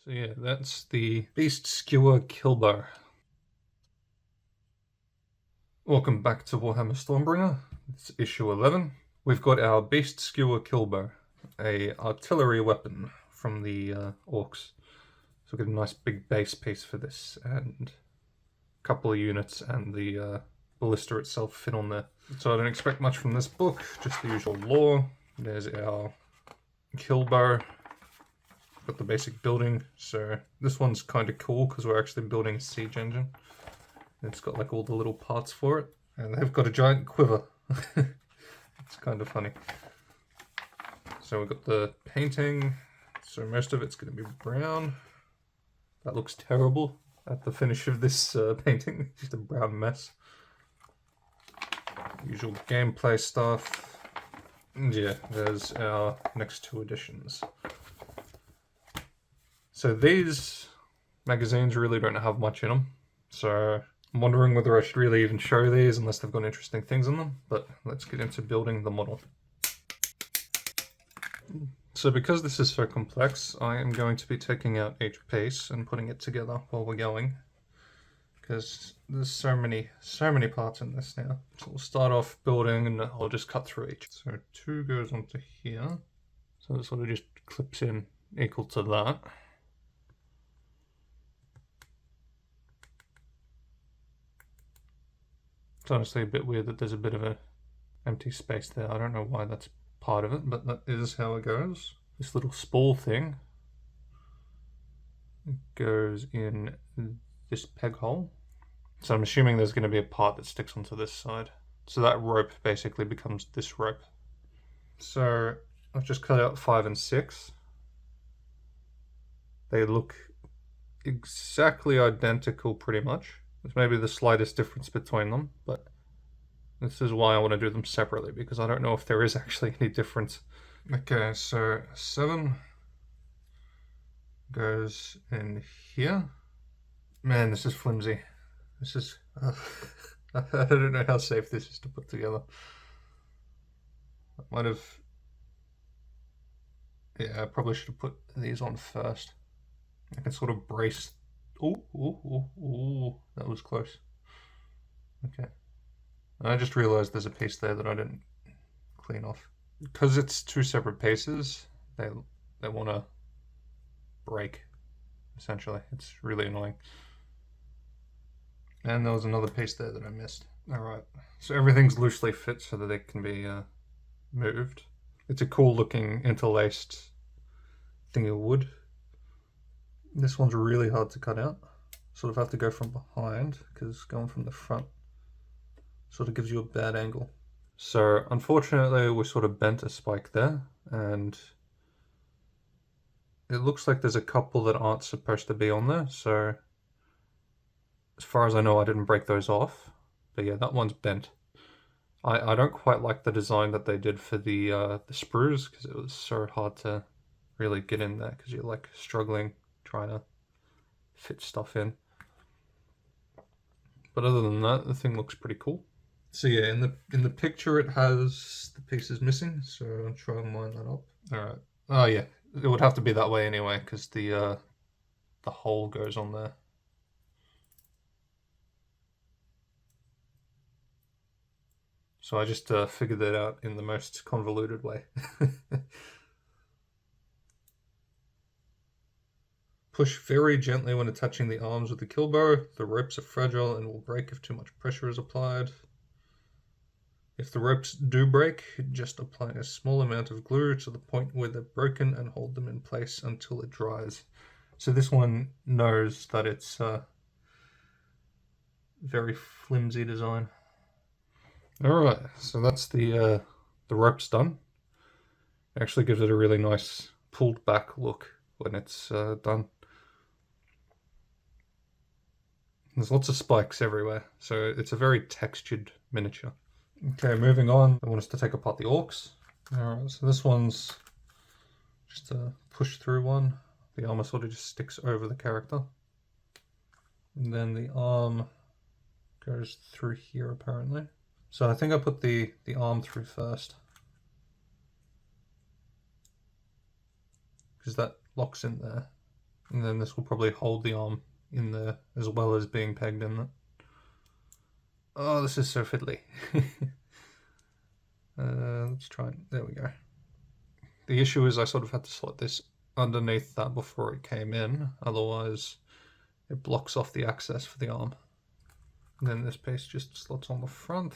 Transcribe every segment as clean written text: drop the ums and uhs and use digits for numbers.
So yeah, that's the Beast-Skewer Killbow. Welcome back to Warhammer Stormbringer. It's issue 11. We've got our Beast-Skewer Killbow, a artillery weapon from the orcs. So we've got a nice big base piece for this, and a couple of units, and the ballista itself fit on there. So I don't expect much from this book, just the usual lore. There's our Killbow. Got the basic building. So this one's kind of cool because we're actually building a siege engine. It's got like all the little parts for it, and they've got a giant quiver. It's kind of funny. So we've got the painting. So most of it's going to be brown. That looks terrible at the finish of this painting. Just a brown mess. Usual gameplay stuff. And yeah, there's our next two editions. So these magazines really don't have much in them. So I'm wondering whether I should really even show these unless they've got interesting things in them. But let's get into building the model. So because this is so complex, I am going to be taking out each piece and putting it together while we're going. Because there's so many parts in this now. So we'll start off building and I'll just cut through each. So 2 goes onto here. So it sort of just clips in equal to that. It's honestly a bit weird that there's a bit of an empty space there. I don't know why that's part of it, but that is how it goes. This little spool thing goes in this peg hole. So I'm assuming there's going to be a part that sticks onto this side. So that rope basically becomes this rope. So I've just cut out 5 and 6. They look exactly identical pretty much. There's maybe the slightest difference between them, but this is why I want to do them separately, because I don't know if there is actually any difference. Okay, so 7 goes in here. Man, this is flimsy. This is... I don't know how safe this is to put together. I might have... Yeah, I probably should have put these on first. I can sort of brace... Ooh, that was close. Okay. I just realized there's a piece there that I didn't clean off. Because it's 2 separate pieces, they want to break, essentially. It's really annoying. And there was another piece there that I missed. Alright, so everything's loosely fit so that they can be moved. It's a cool looking interlaced thing of wood. This one's really hard to cut out. Sort of have to go from behind, because going from the front sort of gives you a bad angle. So unfortunately we sort of bent a spike there, and it looks like there's a couple that aren't supposed to be on there. So as far as I know, I didn't break those off, but yeah, that one's bent. I don't quite like the design that they did for the sprues, because it was so hard to really get in there, because you're like struggling trying to fit stuff in. But other than that, the thing looks pretty cool. So yeah, in the picture it has the pieces missing, so I'll try and line that up. Alright. Oh yeah, it would have to be that way anyway, because the hole goes on there. So I just figured that out in the most convoluted way. Push very gently when attaching the arms with the Killbow. The ropes are fragile and will break if too much pressure is applied. If the ropes do break, just apply a small amount of glue to the point where they're broken and hold them in place until it dries. So this one knows that it's a very flimsy design. Alright, so that's the ropes done. It actually gives it a really nice pulled back look when it's done. There's lots of spikes everywhere, so it's a very textured miniature. Okay, moving on. I want us to take apart the orcs. Alright, so this one's just a push through one. The armor sort of just sticks over the character. And then the arm goes through here apparently. So I think I put the arm through first, because that locks in there. And then this will probably hold the arm in there as well as being pegged in it. Oh, this is so fiddly. Let's try it. There we go. The issue is I sort of had to slot this underneath that before it came in, otherwise it blocks off the access for the arm. And then this piece just slots on the front.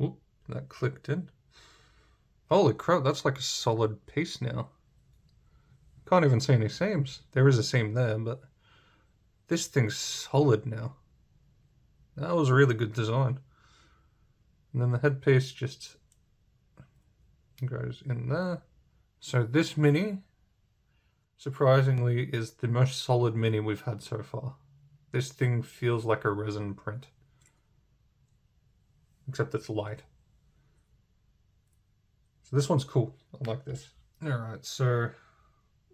Oop, that clicked in. Holy crap, that's like a solid piece now. Can't even see any seams. There is a seam there, but this thing's solid now. That was a really good design. And then the headpiece just goes in there. So this mini, surprisingly, is the most solid mini we've had so far. This thing feels like a resin print. Except it's light. So this one's cool. I like this. Alright, so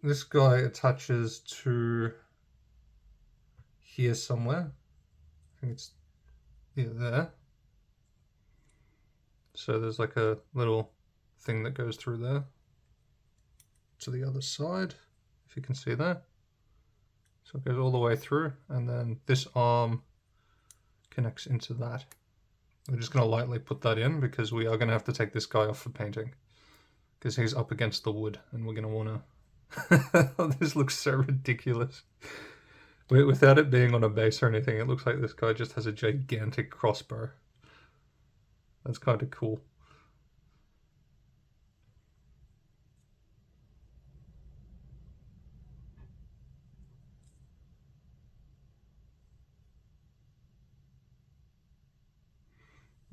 this guy attaches to here somewhere. I think it's there. So there's like a little thing that goes through there to the other side, if you can see that. So it goes all the way through, and then this arm connects into that. We're just going to lightly put that in because we are going to have to take this guy off for painting because he's up against the wood and we're going to want to... This looks so ridiculous. Without it being on a base or anything, it looks like this guy just has a gigantic crossbow. That's kind of cool.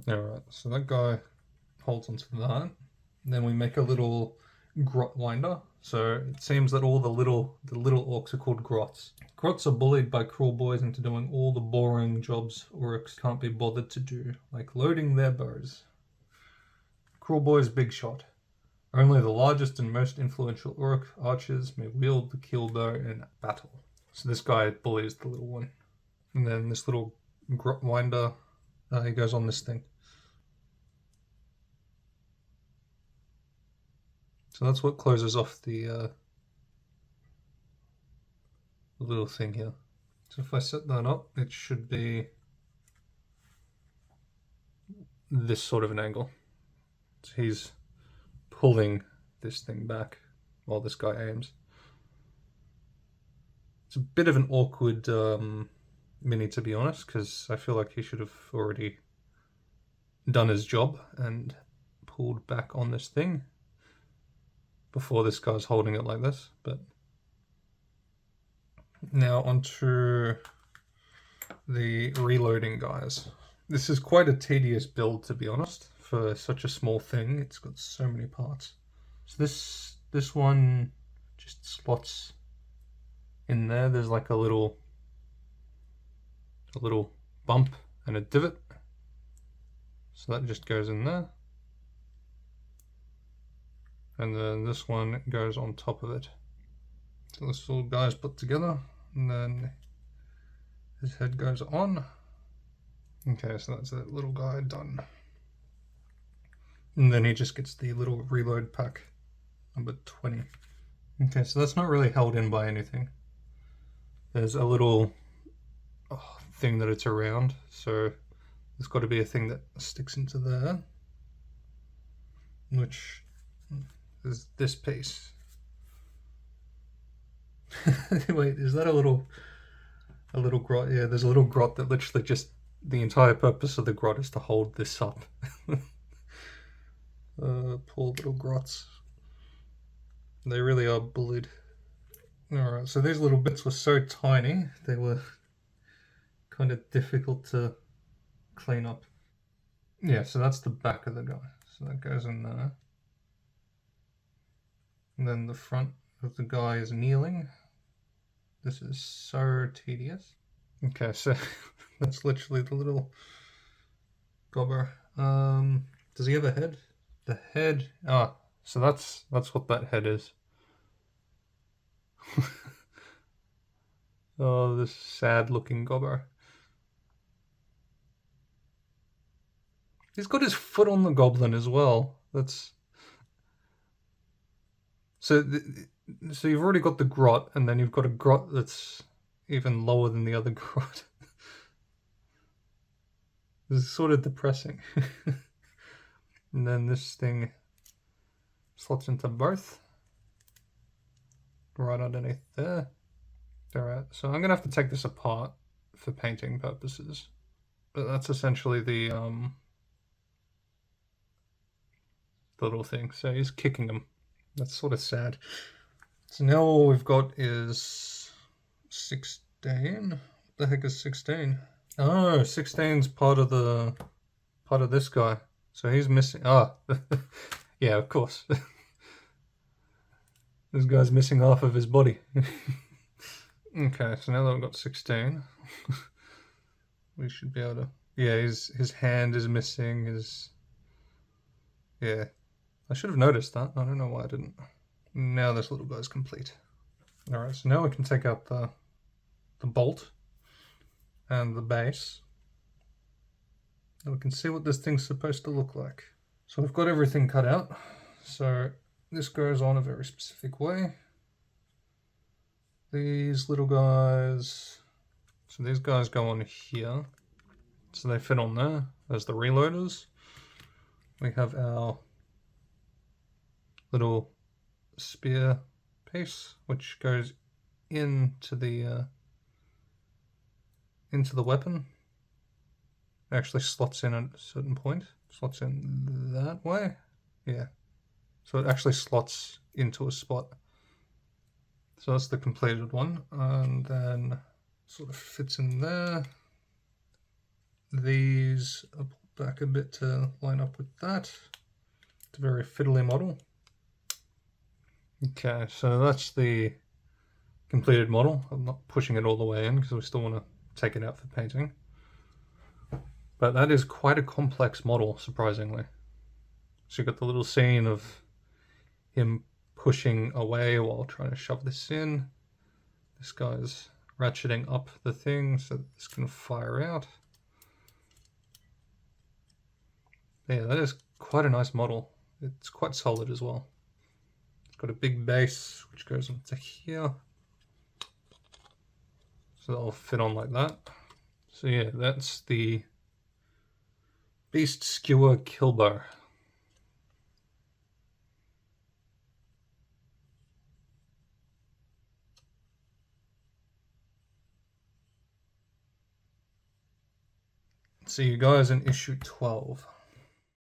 Alright, so that guy holds onto that. Then we make a little grot winder. So it seems that all the little orcs are called grots. Grots are bullied by cruel boys into doing all the boring jobs orcs can't be bothered to do, like loading their bows. Cruel boys big shot. Only the largest and most influential orc archers may wield the Killbow in battle. So this guy bullies the little one. And then this little grot winder, he goes on this thing. So that's what closes off the little thing here. So if I set that up, it should be this sort of an angle. So he's pulling this thing back while this guy aims. It's a bit of an awkward mini, to be honest, because I feel like he should have already done his job and pulled back on this thing before this guy's holding it like this. But now onto the reloading guys. This is quite a tedious build, to be honest, for such a small thing. It's got so many parts. So this one just slots in there. There's like a little bump and a divot. So that just goes in there. And then this one goes on top of it. So this little guy's put together, and then his head goes on. Okay, so that's that little guy done. And then he just gets the little reload pack, number 20. Okay, so that's not really held in by anything. There's a little thing that it's around, so there's got to be a thing that sticks into there, which is this piece. Wait, is that a little grot? Yeah, there's a little grot that literally just, the entire purpose of the grot is to hold this up. Poor little grots. They really are bullied. Alright, so these little bits were so tiny, they were kind of difficult to clean up. Yeah, so that's the back of the guy. So that goes in there. And then the front of the guy is kneeling. This is so tedious. Okay, so that's literally the little gobber. Does he have a head? The head, so that's what that head is. Oh, this sad looking gobber. He's got his foot on the goblin as well. That's... So you've already got the grot, and then you've got a grot that's even lower than the other grot. This is sort of depressing. And then this thing slots into both. Right underneath there. Alright, so I'm going to have to take this apart for painting purposes. But that's essentially the little thing. So he's kicking him. That's sort of sad. So now all we've got is 16. What the heck is 16? Oh, 16's part of this guy. So he's missing. Ah, yeah, of course. This guy's missing half of his body. Okay, so now that we've got 16, we should be able to... Yeah, his hand is missing. Yeah, I should have noticed that. I don't know why I didn't. Now this little guy's complete. Alright, so now we can take out the bolt and the base. And we can see what this thing's supposed to look like. So we've got everything cut out. So this goes on a very specific way. These little guys, so these guys go on here. So they fit on there as the reloaders. We have our little spear piece, which goes into the weapon. It actually slots in at a certain point. Slots in that way. Yeah. So it actually slots into a spot. So that's the completed one. And then sort of fits in there. These are pulled back a bit to line up with that. It's a very fiddly model. Okay, so that's the completed model. I'm not pushing it all the way in because we still want to take it out for painting. But that is quite a complex model, surprisingly. So you've got the little scene of him pushing away while trying to shove this in. This guy's ratcheting up the thing so that this can fire out. Yeah, that is quite a nice model. It's quite solid as well. It's got a big base which goes into here. So that'll fit on like that. So yeah, that's the Beast-Skewer Killbow. See you guys in issue 12.